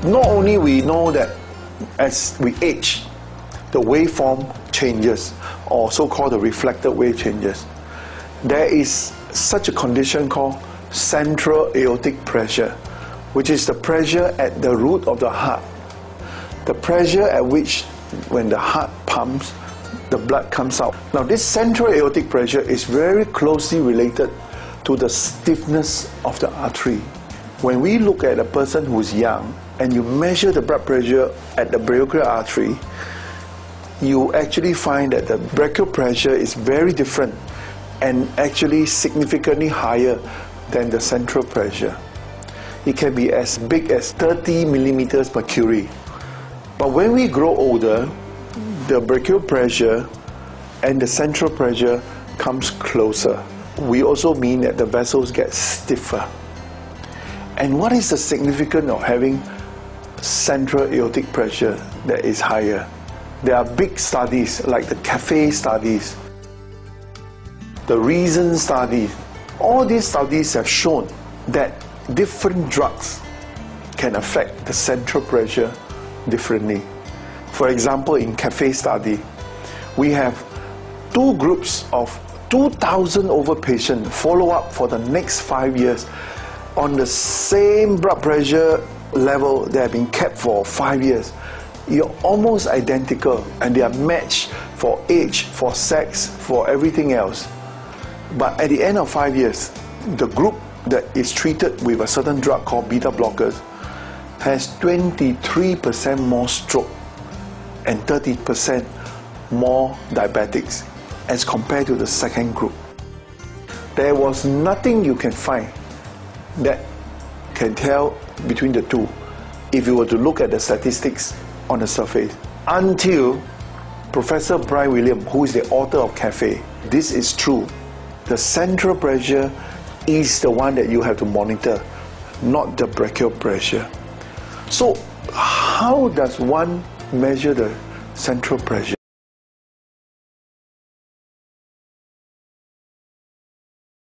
Not only we know that as we age, the waveform changes, or so-called the reflected wave changes. There is such a condition called central aortic pressure, which is the pressure at the root of the heart. The pressure at which, when the heart pumps, the blood comes out. Now, this central aortic pressure is very closely related to the stiffness of the artery. When we look at a person who's young and you measure the blood pressure at the brachial artery, you actually find that the brachial pressure is very different and actually significantly higher than the central pressure. It can be as big as 30 millimeters mercury. But when we grow older, the brachial pressure and the central pressure comes closer. We also mean that the vessels get stiffer. And what is the significance of having central aortic pressure that is higher? There are big studies like the CAFE studies, the REASON study. All these studies have shown that different drugs can affect the central pressure differently. For example, in CAFE study, we have two groups of 2,000 over patients follow up for the next 5 years on the same blood pressure level that have been kept for 5 years. You're almost identical, and they are matched for age, for sex, for everything else. But at the end of 5 years, the group that is treated with a certain drug called beta blockers has 23% more stroke and 30% more diabetics as compared to the second group. There was nothing you can find that can tell between the two if you were to look at the statistics on the surface, until Professor Brian Williams, who is the author of CAFE. This is true. The central pressure is the one that you have to monitor, not the brachial pressure. So how does one measure the central pressure?